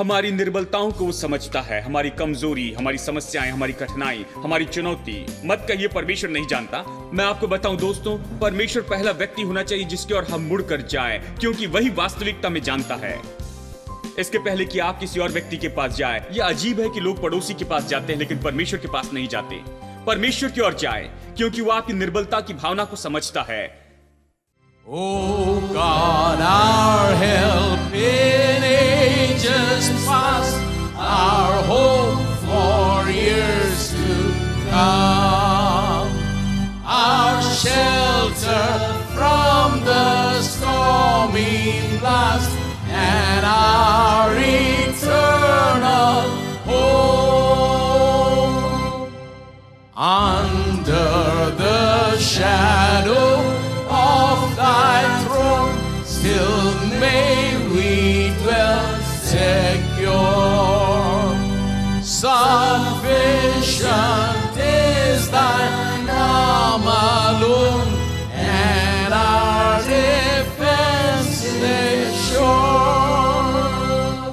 हमारी निर्बलताओं को वो समझता है, हमारी कमजोरी, हमारी समस्याएं, हमारी कठिनाई, हमारी चुनौती। मत कहिए परमेश्वर नहीं जानता। मैं आपको बताऊं दोस्तों, परमेश्वर पहला व्यक्ति होना चाहिए जिसकी ओर हम मुड़कर जाएं, क्योंकि वही वास्तविकता में जानता है। इसके पहले कि आप किसी और व्यक्ति के पास जाए। यह अजीब है कि लोग पड़ोसी के पास जाते हैं लेकिन परमेश्वर के पास नहीं जाते। परमेश्वर की ओर जाए, क्योंकि वो आपकी निर्बलता की भावना को समझता है। O God, our help in ages past, our hope for years to come, our shelter from the stormy blast, and our eternal hope. Under the shadow of thy throne, still may we dwell secure. Sufficient is thine arm alone, and our defense is sure.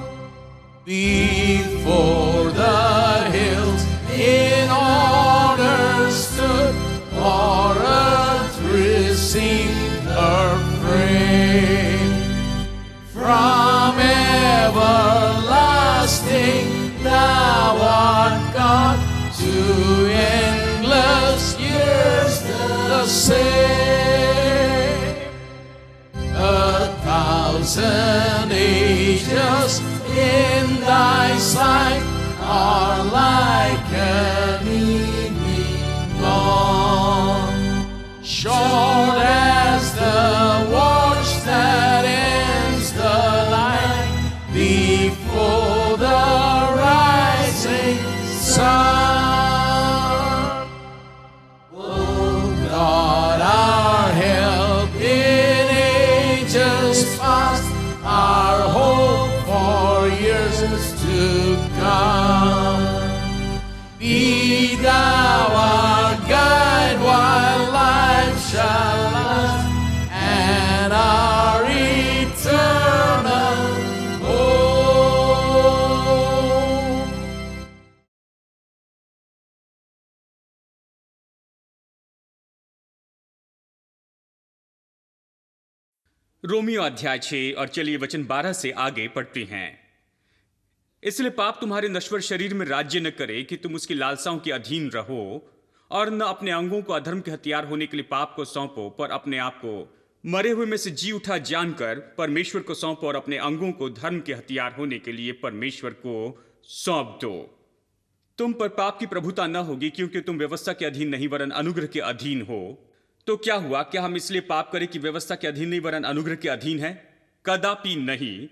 Before the hills in order stood, for earth received her frame. From everlasting thou art God, to endless years the same. 1,000 ages in thy sight are like an evening dawn, short as the watch that ends the light before the rising sun. Oh God, our help in ages past, our hope for years to come. Be thou our guide while life shall last, and our eternal hope. Romeo अध्याय 6 और चलिए वचन 12 से आगे पढ़ते हैं। इसलिए पाप तुम्हारे नश्वर शरीर में राज्य न करे कि तुम उसकी लालसाओं के अधीन रहो, और न अपने अंगों को अधर्म के हथियार होने के लिए पाप को सौंपो, पर अपने आप को मरे हुए में से जी उठा जानकर परमेश्वर को सौंपो, और अपने अंगों को धर्म के हथियार होने के लिए परमेश्वर को सौंप दो। तुम पर पाप की प्रभुता न होगी, क्योंकि तुम व्यवस्था के अधीन नहीं वरन अनुग्रह के अधीन हो। तो क्या हुआ? क्या हम इसलिए पाप करें कि व्यवस्था के अधीन नहीं वरन अनुग्रह के अधीन है? कदापि नहीं।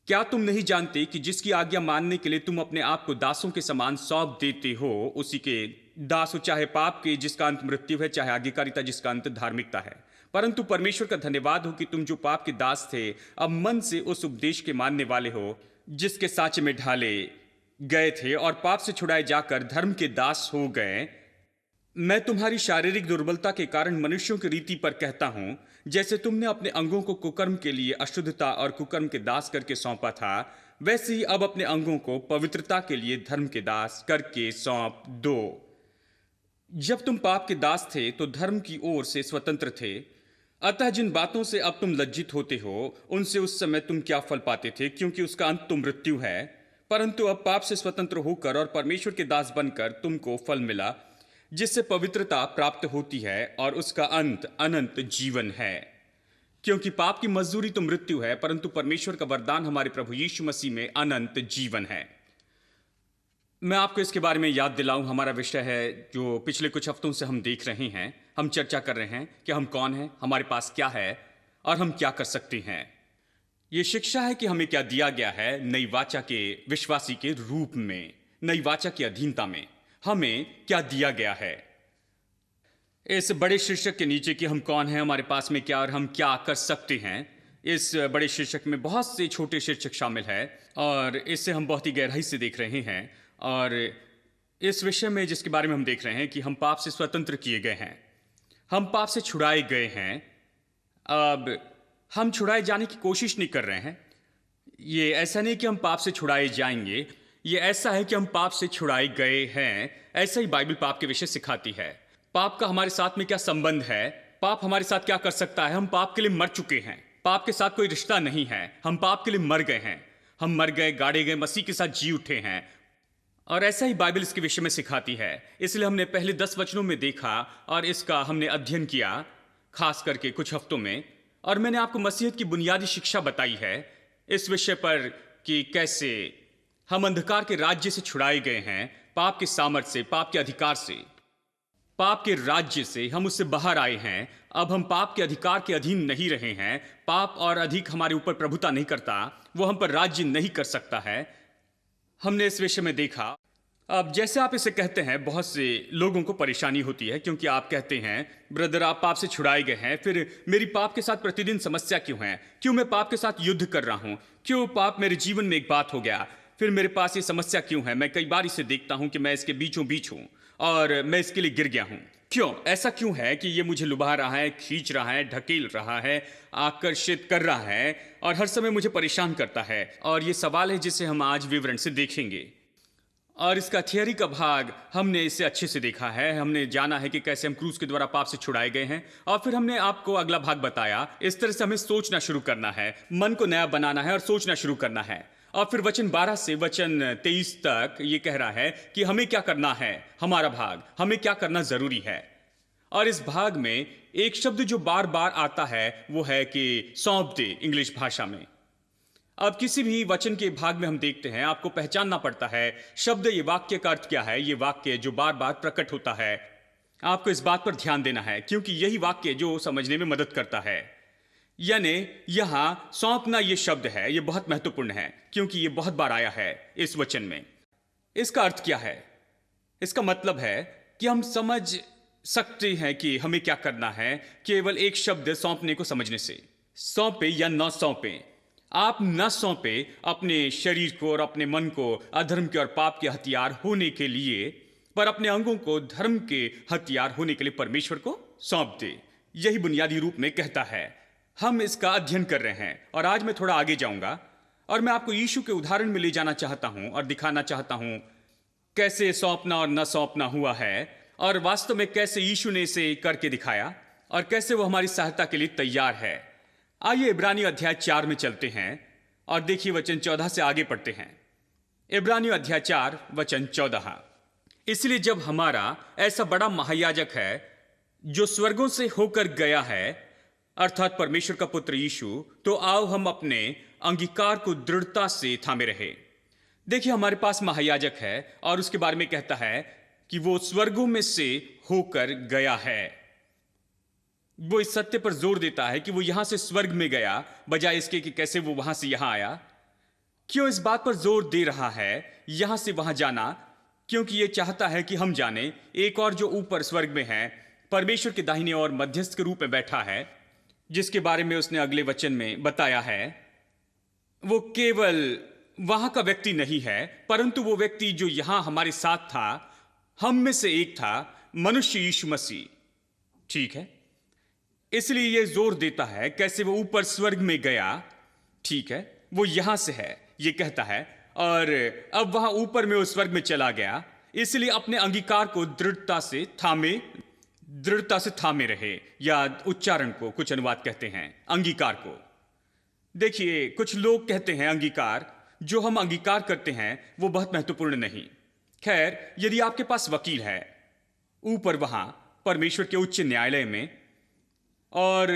क्या तुम नहीं जानते कि जिसकी आज्ञा मानने के लिए तुम अपने आप को दासों के समान सौंप देते हो, उसी के दास हो, चाहे पाप के जिसका अंत मृत्यु है, चाहे आज्ञाकारिता जिसका अंत धार्मिकता है। परंतु परमेश्वर का धन्यवाद हो कि तुम जो पाप के दास थे, अब मन से उस उपदेश के मानने वाले हो जिसके साँचे में ढाले गए थे, और पाप से छुड़ाए जाकर धर्म के दास हो गए। मैं तुम्हारी शारीरिक दुर्बलता के कारण मनुष्यों की रीति पर कहता हूं, जैसे तुमने अपने अंगों को कुकर्म के लिए अशुद्धता और कुकर्म के दास करके सौंपा था, वैसे ही अब अपने अंगों को पवित्रता के लिए धर्म के दास करके सौंप दो। जब तुम पाप के दास थे तो धर्म की ओर से स्वतंत्र थे। अतः जिन बातों से अब तुम लज्जित होते हो, उनसे उस समय तुम क्या फल पाते थे, क्योंकि उसका अंत तो मृत्यु है। परंतु अब पाप से स्वतंत्र होकर और परमेश्वर के दास बनकर तुमको फल मिला, जिससे पवित्रता प्राप्त होती है, और उसका अंत अनंत जीवन है। क्योंकि पाप की मजदूरी तो मृत्यु है, परंतु परमेश्वर का वरदान हमारे प्रभु यीशु मसीह में अनंत जीवन है। मैं आपको इसके बारे में याद दिलाऊं, हमारा विषय है जो पिछले कुछ हफ्तों से हम देख रहे हैं। हम चर्चा कर रहे हैं कि हम कौन हैं, हमारे पास क्या है और हम क्या कर सकते हैं। यह शिक्षा है कि हमें क्या दिया गया है नई वाचा के विश्वासी के रूप में, नई वाचा की अधीनता में हमें क्या दिया गया है। इस बड़े शीर्षक के नीचे कि हम कौन हैं, हमारे पास में क्या और हम क्या कर सकते हैं, इस बड़े शीर्षक में बहुत से छोटे शीर्षक शामिल है और इससे हम बहुत ही गहराई से देख रहे हैं। और इस विषय में जिसके बारे में हम देख रहे हैं कि हम पाप से स्वतंत्र किए गए हैं, हम पाप से छुड़ाए गए हैं। अब हम छुड़ाए जाने की कोशिश नहीं कर रहे हैं, ये ऐसा नहीं कि हम पाप से छुड़ाए जाएंगे, ये ऐसा है कि हम पाप से छुड़ाए गए हैं। ऐसा ही बाइबल पाप के विषय सिखाती है। पाप का हमारे साथ में क्या संबंध है, पाप हमारे साथ क्या कर सकता है। हम पाप के लिए मर चुके हैं, पाप के साथ कोई रिश्ता नहीं है। हम पाप के लिए मर गए हैं, हम मर गए, गाड़े गए, मसीह के साथ जी उठे हैं। और ऐसा ही बाइबल इसके विषय में सिखाती है। इसलिए हमने पहले 10 वचनों में देखा और इसका हमने अध्ययन किया, खास करके कुछ हफ्तों में। और मैंने आपको मसीहत की बुनियादी शिक्षा बताई है इस विषय पर कि कैसे हम अंधकार के राज्य से छुड़ाए गए हैं, पाप के सामर्थ्य से, पाप के अधिकार से, पाप के राज्य से हम उससे बाहर आए हैं। अब हम पाप के अधिकार के अधीन नहीं रहे हैं। पाप और अधिक हमारे ऊपर प्रभुता नहीं करता, वो हम पर राज्य नहीं कर सकता है। हमने इस विषय में देखा। अब जैसे आप इसे कहते हैं, बहुत से लोगों को परेशानी होती है, क्योंकि आप कहते हैं ब्रदर आप पाप से छुड़ाए गए हैं, फिर मेरी पाप के साथ प्रतिदिन समस्या क्यों है, क्यों मैं पाप के साथ युद्ध कर रहा हूं, क्यों पाप मेरे जीवन में एक बात हो गया, फिर मेरे पास ये समस्या क्यों है, मैं कई बार इसे देखता हूं कि मैं इसके बीचों बीच हूं और मैं इसके लिए गिर गया हूं। क्यों ऐसा क्यों है कि ये मुझे लुभा रहा है, खींच रहा है, ढकेल रहा है, आकर्षित कर रहा है और हर समय मुझे परेशान करता है। और ये सवाल है जिसे हम आज विवरण से देखेंगे। और इसका थियरी का भाग हमने इसे अच्छे से देखा है। हमने जाना है कि कैसे हम क्रूस के द्वारा पाप से छुड़ाए गए हैं। और फिर हमने आपको अगला भाग बताया। इस तरह से हमें सोचना शुरू करना है, मन को नया बनाना है और सोचना शुरू करना है। और फिर वचन 12 से वचन 23 तक ये कह रहा है कि हमें क्या करना है, हमारा भाग, हमें क्या करना जरूरी है। और इस भाग में एक शब्द जो बार बार आता है वो है कि सौंप दे, इंग्लिश भाषा में। अब किसी भी वचन के भाग में हम देखते हैं, आपको पहचानना पड़ता है शब्द, ये वाक्य का अर्थ क्या है, ये वाक्य जो बार बार प्रकट होता है। आपको इस बात पर ध्यान देना है, क्योंकि यही वाक्य जो समझने में मदद करता है। यानी यहां सौंपना ये शब्द है, ये बहुत महत्वपूर्ण है, क्योंकि ये बहुत बार आया है इस वचन में। इसका अर्थ क्या है? इसका मतलब है कि हम समझ सकते हैं कि हमें क्या करना है केवल एक शब्द सौंपने को समझने से। सौंपे या न सौंपे, आप न सौंपे अपने शरीर को और अपने मन को अधर्म के और पाप के हथियार होने के लिए, पर अपने अंगों को धर्म के हथियार होने के लिए परमेश्वर को सौंप दे। यही बुनियादी रूप में कहता है। हम इसका अध्ययन कर रहे हैं और आज मैं थोड़ा आगे जाऊंगा और मैं आपको यीशु के उदाहरण में ले जाना चाहता हूं और दिखाना चाहता हूं कैसे सौंपना और न सौंपना हुआ है और वास्तव में कैसे यीशु ने इसे करके दिखाया और कैसे वो हमारी सहायता के लिए तैयार है। आइए इब्रानियों अध्याय 4 में चलते हैं और देखिए वचन 14 से आगे पढ़ते हैं। इब्रानियों अध्याय 4 वचन 14। इसलिए जब हमारा ऐसा बड़ा महायाजक है जो स्वर्गों से होकर गया है, अर्थात परमेश्वर का पुत्र यीशु, तो आओ हम अपने अंगीकार को दृढ़ता से थामे रहे। देखिए हमारे पास महायाजक है और उसके बारे में कहता है कि वो स्वर्गों में से होकर गया है। वो इस सत्य पर जोर देता है कि वो यहां से स्वर्ग में गया, बजाय इसके कि कैसे वो वहां से यहां आया। क्यों इस बात पर जोर दे रहा है यहां से वहां जाना? क्योंकि ये चाहता है कि हम जाने एक और जो ऊपर स्वर्ग में है, परमेश्वर के दाहिने और मध्यस्थ के रूप में बैठा है, जिसके बारे में उसने अगले वचन में बताया है। वो केवल वहां का व्यक्ति नहीं है, परंतु वो व्यक्ति जो यहां हमारे साथ था, हम में से एक था, मनुष्य यीशु मसीह। ठीक है, इसलिए ये जोर देता है कैसे वो ऊपर स्वर्ग में गया। ठीक है, वो यहां से है ये कहता है, और अब वहां ऊपर में उस स्वर्ग में चला गया। इसलिए अपने अंगीकार को दृढ़ता से थामे रहे, या उच्चारण को कुछ अनुवाद कहते हैं अंगीकार को। देखिए कुछ लोग कहते हैं अंगीकार, जो हम अंगीकार करते हैं वो बहुत महत्वपूर्ण नहीं। खैर, यदि आपके पास वकील है ऊपर वहां परमेश्वर के उच्च न्यायालय में, और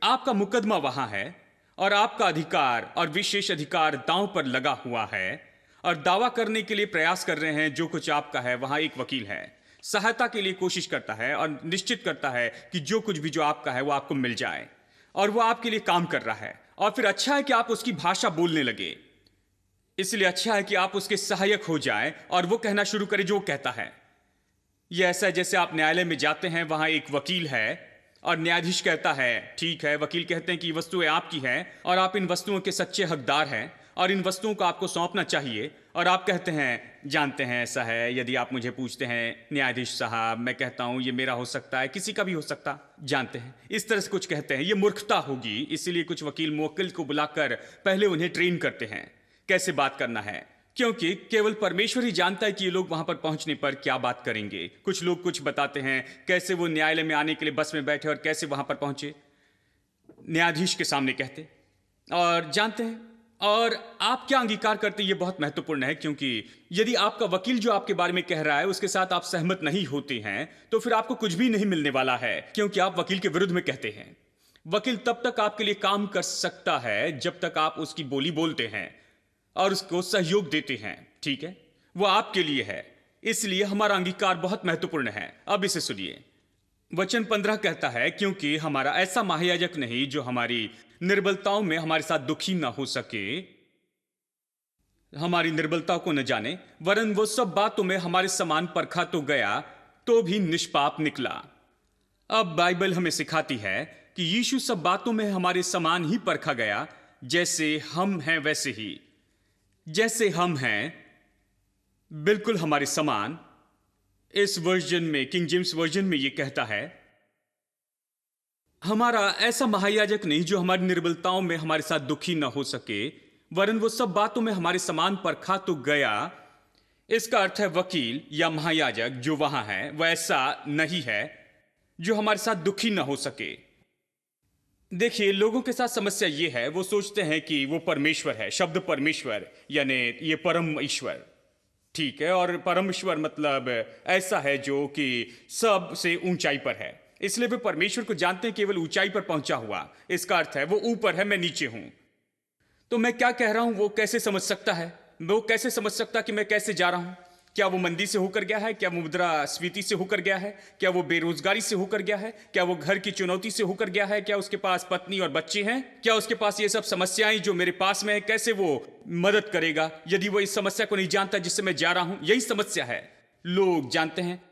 आपका मुकदमा वहां है और आपका अधिकार और विशेष अधिकार दांव पर लगा हुआ है और दावा करने के लिए प्रयास कर रहे हैं, जो कुछ आपका है वहां एक वकील है, सहायता के लिए कोशिश करता है और निश्चित करता है कि जो कुछ भी जो आपका है वो आपको मिल जाए, और वो आपके लिए काम कर रहा है। और फिर अच्छा है कि आप उसकी भाषा बोलने लगे, इसलिए अच्छा है कि आप उसके सहायक हो जाएं और वो कहना शुरू करें जो वो कहता है। यह ऐसा है जैसे आप न्यायालय में जाते हैं, वहां एक वकील है और न्यायाधीश कहता है ठीक है, वकील कहते हैं कि ये वस्तुएं आपकी हैं और आप इन वस्तुओं के सच्चे हकदार हैं और इन वस्तुओं को आपको सौंपना चाहिए। और आप कहते हैं जानते हैं ऐसा है, यदि आप मुझे पूछते हैं न्यायाधीश साहब, मैं कहता हूं ये मेरा हो सकता है, किसी का भी हो सकता, जानते हैं, इस तरह से कुछ कहते हैं, ये मूर्खता होगी। इसीलिए कुछ वकील मुवक्किल को बुलाकर पहले उन्हें ट्रेन करते हैं कैसे बात करना है, क्योंकि केवल परमेश्वर ही जानता है कि ये लोग वहां पर पहुंचने पर क्या बात करेंगे। कुछ लोग कुछ बताते हैं, कैसे वो न्यायालय में आने के लिए बस में बैठे और कैसे वहां पर पहुंचे, न्यायाधीश के सामने कहते, और जानते हैं। और आप क्या अंगीकार करते हैं ये बहुत महत्वपूर्ण है, क्योंकि यदि आपका वकील जो आपके बारे में कह रहा है उसके साथ आप सहमत नहीं होते हैं तो फिर आपको कुछ भी नहीं मिलने वाला है, क्योंकि आप वकील के विरुद्ध में कहते हैं। वकील तब तक आपके लिए काम कर सकता है जब तक आप उसकी बोली बोलते हैं और उसको सहयोग देते हैं, ठीक है, वो आपके लिए है। इसलिए हमारा अंगीकार बहुत महत्वपूर्ण है। अब इसे सुनिए, वचन 15 कहता है, क्योंकि हमारा ऐसा महायाजक नहीं जो हमारी निर्बलताओं में हमारे साथ दुखी ना हो सके, हमारी निर्बलता को न जाने, वरन वो सब बातों में हमारे समान परखा तो गया तो भी निष्पाप निकला। अब बाइबल हमें सिखाती है कि यीशु सब बातों में हमारे समान ही परखा गया, जैसे हम हैं वैसे ही, जैसे हम हैं बिल्कुल हमारे समान। इस वर्जन में, किंग जेम्स वर्जन में यह कहता है, हमारा ऐसा महायाजक नहीं जो हमारी निर्बलताओं में हमारे साथ दुखी ना हो सके, वरन वो सब बातों में हमारे समान परखा तो गया। इसका अर्थ है वकील या महायाजक जो वहां है वह ऐसा नहीं है जो हमारे साथ दुखी ना हो सके। देखिए, लोगों के साथ समस्या यह है, वो सोचते हैं कि वो परमेश्वर है, शब्द परमेश्वर यानी ये परम ईश्वर, ठीक है, और परम ईश्वर मतलब ऐसा है जो कि सबसे ऊंचाई पर है, इसलिए वे परमेश्वर को जानते हैं केवल ऊंचाई पर पहुंचा हुआ। इसका अर्थ है वो ऊपर है, मैं नीचे हूं। तो मैं क्या कह रहा हूं वो कैसे समझ सकता है? वो कैसे समझ सकता कि मैं कैसे जा रहा हूं? क्या वो मंदी से होकर गया है? क्या वो मुद्रास्फीति से होकर गया है? क्या वो बेरोजगारी से होकर गया है? क्या वो घर की चुनौती से होकर गया है? क्या उसके पास पत्नी और बच्चे हैं? क्या उसके पास ये सब समस्याएं जो मेरे पास में है, कैसे वो मदद करेगा यदि वो इस समस्या को नहीं जानता जिससे मैं जा रहा हूं? यही समस्या है। लोग जानते हैं,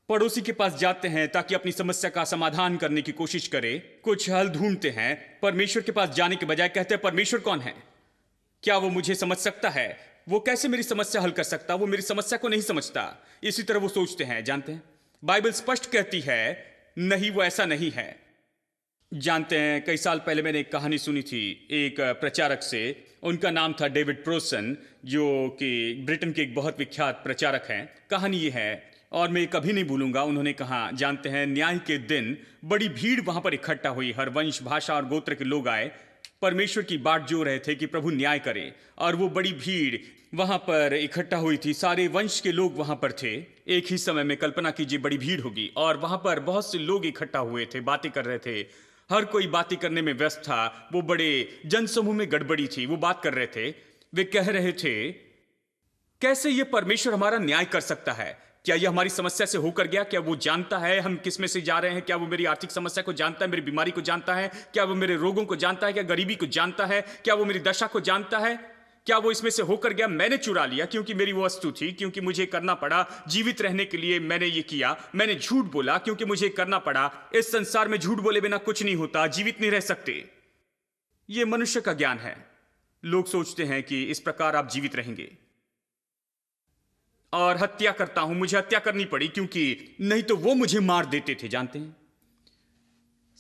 पड़ोसी के पास जाते हैं ताकि अपनी समस्या का समाधान करने की कोशिश करे, कुछ हल ढूंढते हैं। परमेश्वर के पास जाने के बजाय कहते हैं परमेश्वर कौन है? क्या वो मुझे समझ सकता है? वो कैसे मेरी समस्या हल कर सकता? वो मेरी समस्या को नहीं समझता। इसी तरह वो सोचते हैं। जानते हैं, बाइबल स्पष्ट कहती है नहीं, वो ऐसा नहीं है। जानते हैं, कई साल पहले मैंने एक कहानी सुनी थी एक प्रचारक से। उनका नाम था डेविड प्रोसन, जो कि ब्रिटेन के एक बहुत विख्यात प्रचारक हैं। कहानी ये है और मैं कभी नहीं भूलूंगा। उन्होंने कहा, जानते हैं, न्याय के दिन बड़ी भीड़ वहां पर इकट्ठा हुई, हर वंश, भाषा और गोत्र के लोग आए, परमेश्वर की बाट जो रहे थे कि प्रभु न्याय करे। और वो बड़ी भीड़ वहां पर इकट्ठा हुई थी, सारे वंश के लोग वहां पर थे। एक ही समय में कल्पना कीजिए बड़ी भीड़ होगी और वहां पर बहुत से लोग इकट्ठा हुए थे, बातें कर रहे थे, हर कोई बातें करने में व्यस्त था। वो बड़े जनसमूह में गड़बड़ी थी, वो बात कर रहे थे, वे कह रहे थे कैसे ये परमेश्वर हमारा न्याय कर सकता है? क्या ये हमारी समस्या से होकर गया? क्या वो जानता है हम किस में से जा रहे हैं? क्या वो मेरी आर्थिक समस्या को जानता है, मेरी बीमारी को जानता है? क्या वो मेरे रोगों को जानता है? क्या गरीबी को जानता है? क्या वो मेरी दशा को जानता है? क्या वो इसमें से होकर गया? मैंने चुरा लिया क्योंकि मेरी वो वस्तु थी, क्योंकि मुझे करना पड़ा जीवित रहने के लिए, मैंने ये किया। मैंने झूठ बोला क्योंकि मुझे करना पड़ा। इस संसार में झूठ बोले बिना कुछ नहीं होता, जीवित नहीं रह सकते। ये मनुष्य का ज्ञान है। लोग सोचते हैं कि इस प्रकार आप जीवित रहेंगे। और हत्या करता हूं, मुझे हत्या करनी पड़ी क्योंकि नहीं तो वो मुझे मार देते थे। जानते हैं,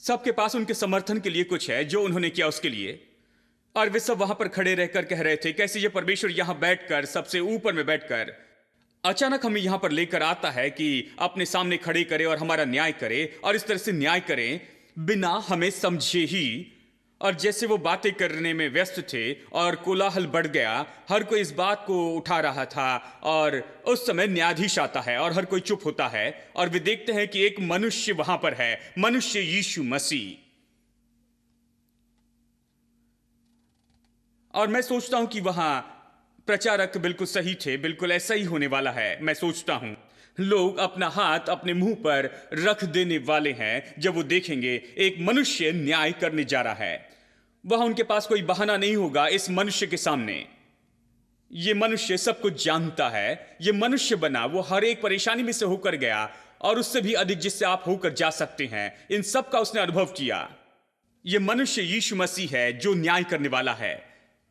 सबके पास उनके समर्थन के लिए कुछ है जो उन्होंने किया उसके लिए। और वे सब वहां पर खड़े रहकर कह रहे थे कैसे ये परमेश्वर यहां बैठकर, सबसे ऊपर में बैठकर, अचानक हमें यहां पर लेकर आता है कि अपने सामने खड़े करे और हमारा न्याय करे, और इस तरह से न्याय करें बिना हमें समझे ही। और जैसे वो बातें करने में व्यस्त थे और कोलाहल बढ़ गया, हर कोई इस बात को उठा रहा था, और उस समय न्यायाधीश आता है और हर कोई चुप होता है, और वे देखते हैं कि एक मनुष्य वहां पर है, मनुष्य यीशु मसीह। और मैं सोचता हूं कि वहां प्रचारक बिल्कुल सही थे, बिल्कुल ऐसा ही होने वाला है। मैं सोचता हूं लोग अपना हाथ अपने मुंह पर रख देने वाले हैं जब वो देखेंगे एक मनुष्य न्याय करने जा रहा है। वहां उनके पास कोई बहाना नहीं होगा इस मनुष्य के सामने। ये मनुष्य सब कुछ जानता है, ये मनुष्य बना, वो हर एक परेशानी में से होकर गया और उससे भी अधिक जिससे आप होकर जा सकते हैं, इन सब का उसने अनुभव किया। ये मनुष्य यीशु मसीह है जो न्याय करने वाला है।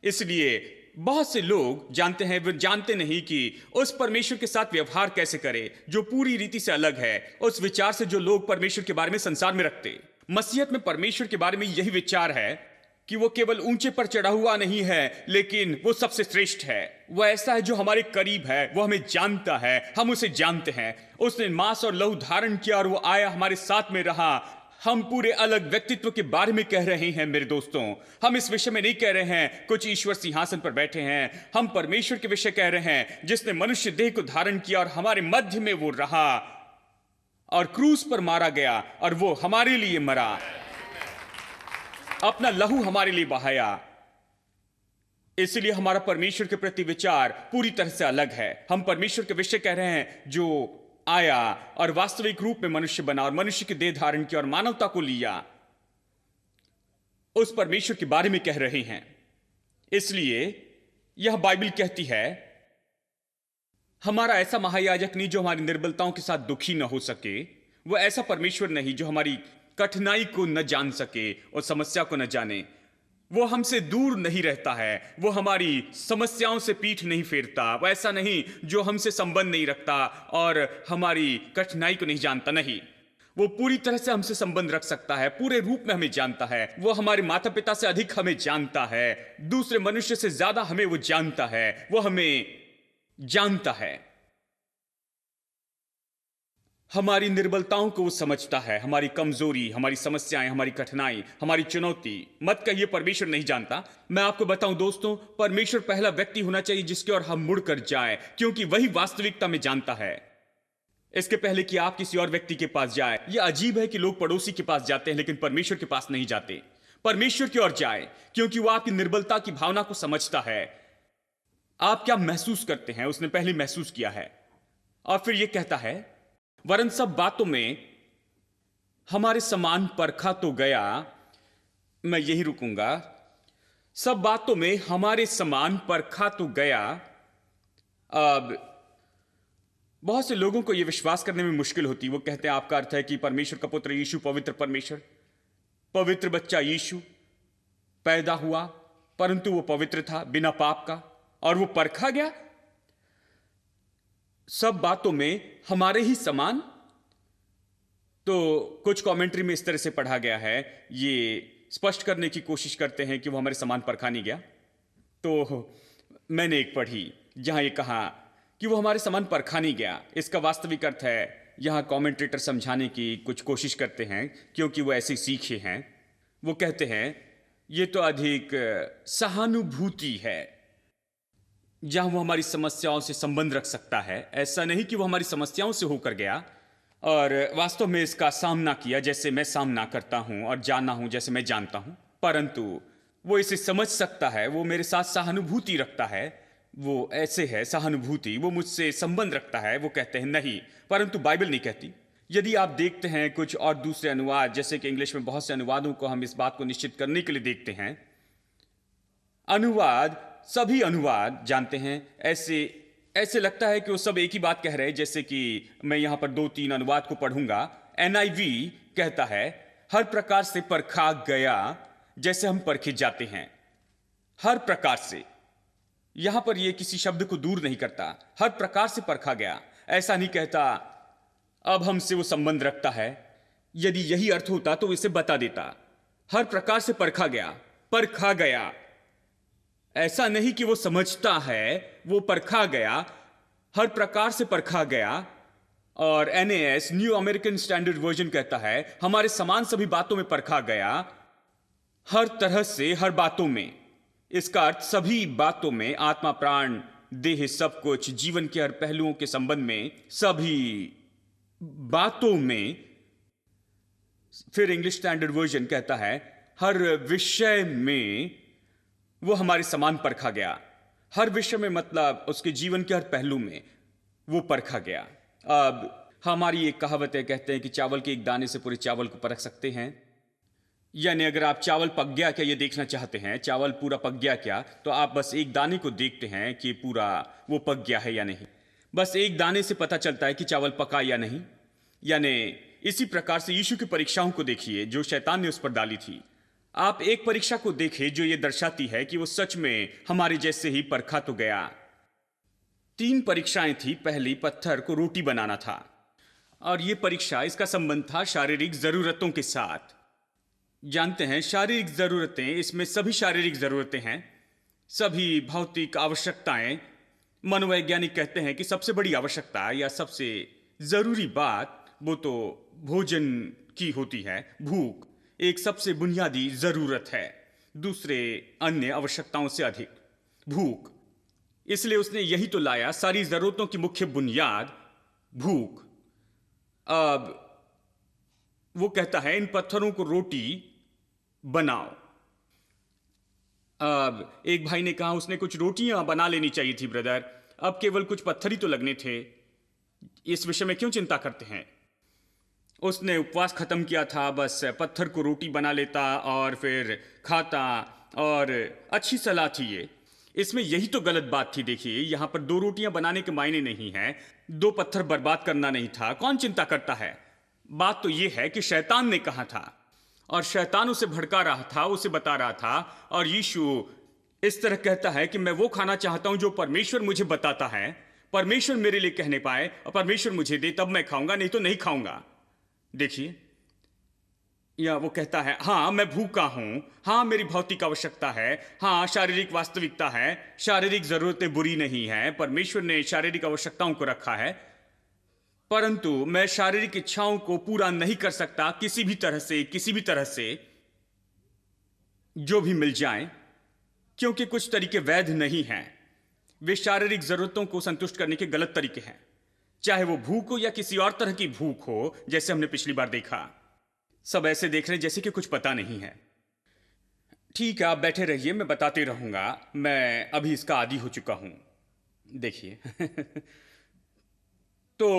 इसलिए बहुत से लोग जानते हैं, वे जानते नहीं कि उस परमेश्वर के साथ व्यवहार कैसे करें जो पूरी रीति से अलग है उस विचार से जो लोग परमेश्वर के बारे में संसार में रखते। मसीहत में परमेश्वर के बारे में यही विचार है कि वो केवल ऊंचे पर चढ़ा हुआ नहीं है, लेकिन वो सबसे श्रेष्ठ है। वो ऐसा है जो हमारे करीब है, वो हमें जानता है, हम उसे जानते हैं। उसने मांस और लहू धारण किया और वो आया, हमारे साथ में रहा। हम पूरे अलग व्यक्तित्व के बारे में कह रहे हैं मेरे दोस्तों। हम इस विषय में नहीं कह रहे हैं कुछ ईश्वर सिंहासन पर बैठे हैं। हम परमेश्वर के विषय कह रहे हैं जिसने मनुष्य देह को धारण किया और हमारे मध्य में वो रहा और क्रूस पर मारा गया और वो हमारे लिए मरा, अपना लहू हमारे लिए बहाया। इसलिए हमारा परमेश्वर के प्रति विचार पूरी तरह से अलग है। हम परमेश्वर के विषय कह रहे हैं जो आया और वास्तविक रूप में मनुष्य बना और मनुष्य की देह धारण किया और मानवता को लिया। उस परमेश्वर के बारे में कह रहे हैं। इसलिए यह बाइबल कहती है हमारा ऐसा महायाजक नहीं जो हमारी निर्बलताओं के साथ दुखी न हो सके। वो ऐसा परमेश्वर नहीं जो हमारी कठिनाई को न जान सके और समस्या को न जाने। वो हमसे दूर नहीं रहता है, वो हमारी समस्याओं से पीठ नहीं फेरता। वो ऐसा नहीं जो हमसे संबंध नहीं रखता और हमारी कठिनाई को नहीं जानता। नहीं, वो पूरी तरह से हमसे संबंध रख सकता है, पूरे रूप में हमें जानता है। वो हमारे माता पिता से अधिक हमें जानता है, दूसरे मनुष्य से ज्यादा हमें वो जानता है। वो हमें जानता है, हमारी निर्बलताओं को वो समझता है, हमारी कमजोरी, हमारी समस्याएं, हमारी कठिनाई, हमारी चुनौती। मत कहिए परमेश्वर नहीं जानता। मैं आपको बताऊं दोस्तों, परमेश्वर पहला व्यक्ति होना चाहिए जिसके ओर हम मुड़कर जाएं, क्योंकि वही वास्तविकता में जानता है। इसके पहले कि आप किसी और व्यक्ति के पास जाए। यह अजीब है कि लोग पड़ोसी के पास जाते हैं लेकिन परमेश्वर के पास नहीं जाते। परमेश्वर की ओर जाए क्योंकि वो आपकी निर्बलता की भावना को समझता है। आप क्या महसूस करते हैं उसने पहले महसूस किया है। और फिर यह कहता है वरन सब बातों में हमारे समान परखा तो गया। मैं यही रुकूंगा। सब बातों में हमारे समान परखा तो गया। अब बहुत से लोगों को यह विश्वास करने में मुश्किल होती है। वो कहते हैं आपका अर्थ है कि परमेश्वर का पुत्र यीशु पवित्र परमेश्वर, पवित्र बच्चा यीशु पैदा हुआ, परंतु वो पवित्र था बिना पाप का और वो परखा गया सब बातों में हमारे ही समान। तो कुछ कमेंट्री में इस तरह से पढ़ा गया है, ये स्पष्ट करने की कोशिश करते हैं कि वो हमारे समान परखा नहीं गया। तो मैंने एक पढ़ी जहां ये कहा कि वो हमारे समान परखा नहीं गया। इसका वास्तविक अर्थ है, यहां कमेंटेटर समझाने की कुछ कोशिश करते हैं क्योंकि वो ऐसे सीखे हैं। वो कहते हैं ये तो अधिक सहानुभूति है जहां वो हमारी समस्याओं से संबंध रख सकता है। ऐसा नहीं कि वो हमारी समस्याओं से होकर गया और वास्तव में इसका सामना किया जैसे मैं सामना करता हूं और जाना हूं जैसे मैं जानता हूं, परंतु वो इसे समझ सकता है। वो मेरे साथ सहानुभूति रखता है। वो ऐसे है सहानुभूति, वो मुझसे संबंध रखता है। वो कहते हैं नहीं, परंतु बाइबल नहीं कहती। यदि आप देखते हैं कुछ और दूसरे अनुवाद, जैसे कि इंग्लिश में बहुत से अनुवादों को हम इस बात को निश्चित करने के लिए देखते हैं, अनुवाद सभी अनुवाद जानते हैं ऐसे लगता है कि वो सब एक ही बात कह रहे हैं। जैसे कि मैं यहां पर 2-3 अनुवाद को पढ़ूंगा। NIV कहता है हर प्रकार से परखा गया जैसे हम परखे जाते हैं। हर प्रकार से, यहां पर यह किसी शब्द को दूर नहीं करता। हर प्रकार से परखा गया, ऐसा नहीं कहता अब हमसे वो संबंध रखता है। यदि यही अर्थ होता तो इसे बता देता। हर प्रकार से परखा गया, परखा गया। ऐसा नहीं कि वो समझता है, वो परखा गया, हर प्रकार से परखा गया। और NAS new American standard version कहता है हमारे समान सभी बातों में परखा गया, हर तरह से, हर बातों में। इसका अर्थ सभी बातों में, आत्मा प्राण देह सब कुछ, जीवन के हर पहलुओं के संबंध में, सभी बातों में। फिर इंग्लिश स्टैंडर्ड वर्जन कहता है हर विषय में वो हमारे समान परखा गया। हर विषय में मतलब उसके जीवन के हर पहलू में वो परखा गया। अब हमारी एक कहावत है, कहते हैं कि चावल के एक दाने से पूरे चावल को परख सकते हैं। यानी अगर आप चावल पक गया क्या ये देखना चाहते हैं, चावल पूरा पक गया क्या, तो आप बस एक दाने को देखते हैं कि पूरा वो पक गया है या नहीं। बस एक दाने से पता चलता है कि चावल पका या नहीं। यानी इसी प्रकार से यीशु की परीक्षाओं को देखिए जो शैतान ने उस पर डाली थी। आप एक परीक्षा को देखें जो यह दर्शाती है कि वो सच में हमारे जैसे ही परखा तो गया। 3 परीक्षाएं थी। पहली, पत्थर को रोटी बनाना था, और यह परीक्षा, इसका संबंध था शारीरिक जरूरतों के साथ। जानते हैं, शारीरिक जरूरतें, इसमें सभी शारीरिक जरूरतें हैं, सभी भौतिक आवश्यकताएं। मनोवैज्ञानिक कहते हैं कि सबसे बड़ी आवश्यकता या सबसे जरूरी बात वो तो भोजन की होती है। भूख एक सबसे बुनियादी जरूरत है, दूसरे अन्य आवश्यकताओं से अधिक भूख। इसलिए उसने यही तो लाया, सारी जरूरतों की मुख्य बुनियाद भूख। अब वो कहता है इन पत्थरों को रोटी बनाओ। अब एक भाई ने कहा उसने कुछ रोटियां बना लेनी चाहिए थी ब्रदर, अब केवल कुछ पत्थर ही तो लगने थे, इस विषय में क्यों चिंता करते हैं। उसने उपवास खत्म किया था, बस पत्थर को रोटी बना लेता और फिर खाता, और अच्छी सलाह थी ये। इसमें यही तो गलत बात थी। देखिए, यहां पर 2 रोटियां बनाने के मायने नहीं है, 2 पत्थर बर्बाद करना नहीं था। कौन चिंता करता है। बात तो यह है कि शैतान ने कहा था, और शैतान उसे भड़का रहा था, उसे बता रहा था। और यीशु इस तरह कहता है कि मैं वो खाना चाहता हूं जो परमेश्वर मुझे बताता है, परमेश्वर मेरे लिए कहने पाए, और परमेश्वर मुझे दे, तब मैं खाऊंगा, नहीं तो नहीं खाऊंगा। देखिए, या वो कहता है हां मैं भूखा हूं, हां मेरी भौतिक आवश्यकता है, हां शारीरिक वास्तविकता है, शारीरिक जरूरतें बुरी नहीं है, परमेश्वर ने शारीरिक आवश्यकताओं को रखा है, परंतु मैं शारीरिक इच्छाओं को पूरा नहीं कर सकता किसी भी तरह से जो भी मिल जाए, क्योंकि कुछ तरीके वैध नहीं हैं। वे शारीरिक जरूरतों को संतुष्ट करने के गलत तरीके हैं, चाहे वो भूख हो या किसी और तरह की भूख हो, जैसे हमने पिछली बार देखा। सब ऐसे देख रहे हैं जैसे कि कुछ पता नहीं है। ठीक है, आप बैठे रहिए, मैं बताते रहूंगा, मैं अभी इसका आदी हो चुका हूं। देखिए तो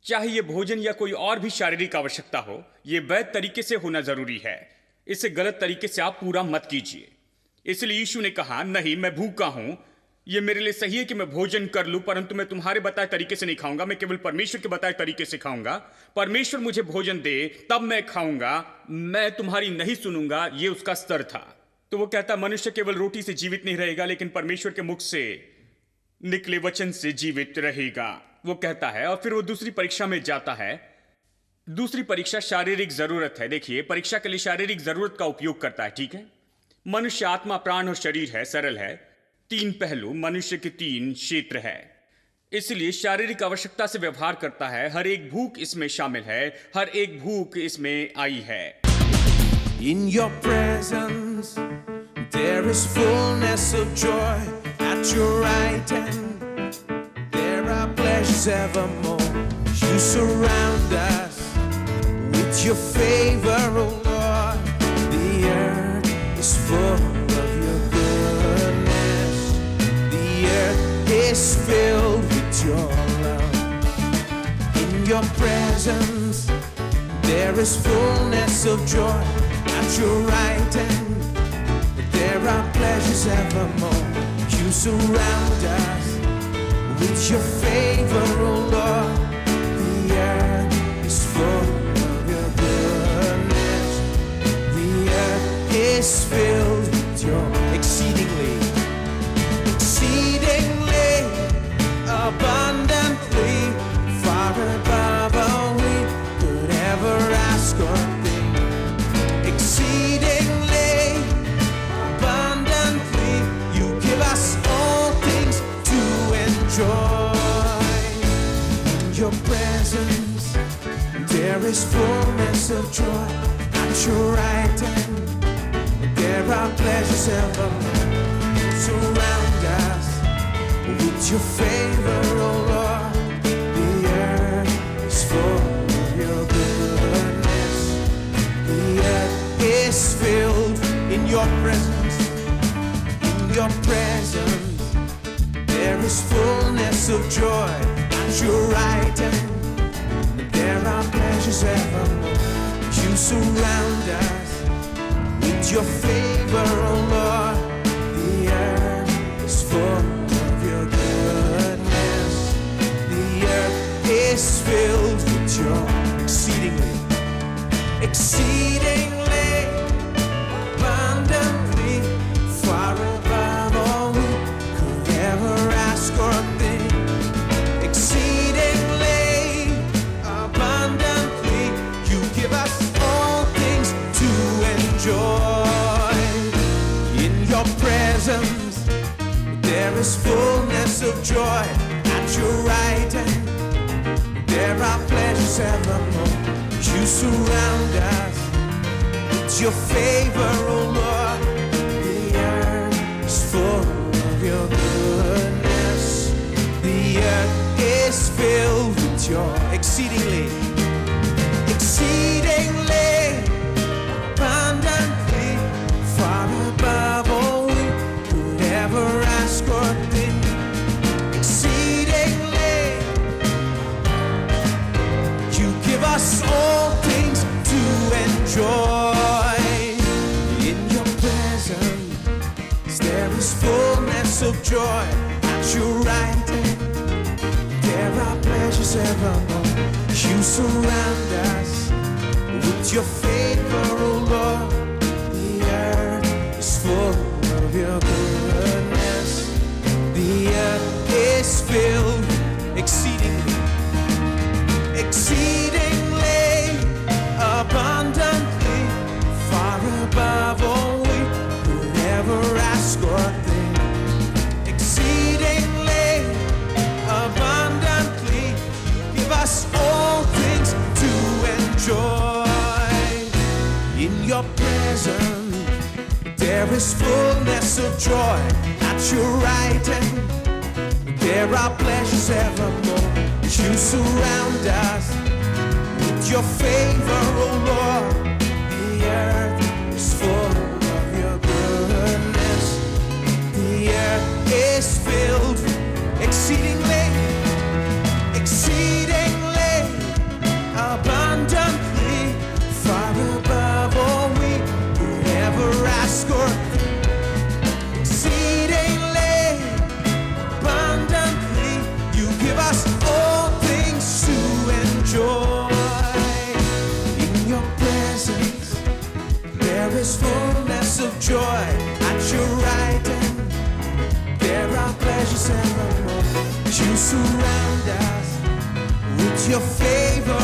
चाहे ये भोजन या कोई और भी शारीरिक आवश्यकता हो, ये वैध तरीके से होना जरूरी है। इसे गलत तरीके से आप पूरा मत कीजिए। इसलिए यीशु ने कहा नहीं, मैं भूखा हूं, ये मेरे लिए सही है कि मैं भोजन कर लूं, परंतु मैं तुम्हारे बताए तरीके से नहीं खाऊंगा, मैं केवल परमेश्वर के बताए तरीके से खाऊंगा। परमेश्वर मुझे भोजन दे तब मैं खाऊंगा, मैं तुम्हारी नहीं सुनूंगा। ये उसका स्तर था। तो वो कहता मनुष्य केवल रोटी से जीवित नहीं रहेगा, लेकिन परमेश्वर के मुख से निकले वचन से जीवित रहेगा, वो कहता है। और फिर वो दूसरी परीक्षा में जाता है। दूसरी परीक्षा शारीरिक जरूरत है। देखिए, परीक्षा के लिए शारीरिक जरूरत का उपयोग करता है। ठीक है, मनुष्य आत्मा, प्राण और शरीर है, सरल है। 3 पहलू, मनुष्य के 3 क्षेत्र है, इसलिए शारीरिक आवश्यकता से व्यवहार करता है। हर एक भूख इसमें शामिल है, हर एक भूख इसमें आई है। In your presence there is fullness of joy, at your right hand there are pleasures evermore. You surround us with your favor, O Lord. The earth is full of your goodness, the earth is filled with your love. In your presence there is fullness of joy, at your right hand there are pleasures evermore. You surround us with your favor, O Lord. The earth is full of your goodness, the earth is filled with your exceedingly abundantly, far above all we could ever ask or think. Exceedingly abundantly, you give us all things to enjoy. In your presence there is fullness of joy, at your right hand there are pleasures evermore. Surround us with your favor, O Lord. The earth is full of your goodness, the earth is filled in your presence. In your presence there is fullness of joy, at your right hand there are pleasures evermore. You surround us with your favor, O Lord. The earth is full of your goodness, the earth is filled with your exceedingly of joy at your right hand. There are pleasures evermore. You surround us with your favor, oh Lord. The earth is full of your goodness. The earth is filled with your exceedingly abundantly, far above all we could ever ask or think. Exceedingly, you give us all things to enjoy. In your presence there is fullness of joy. At your right hand there are pleasures evermore. You surround us with your favor, oh Lord. The earth is full of your goodness. The earth is filled exceedingly abundantly, far above all we could ever ask or think. Exceedingly abundantly, give us all things to enjoy. In your presence there is fullness of joy. At your right hand there are pleasures evermore. You surround us with your favor, oh Lord. The earth is full of your goodness. The earth is filled exceedingly abundantly, far above all we could ever ask or think. Exceedingly abundantly, you give us all things to enjoy. In your presence there is fullness of joy. At your right hand there are pleasures evermore. You surround us with your favor,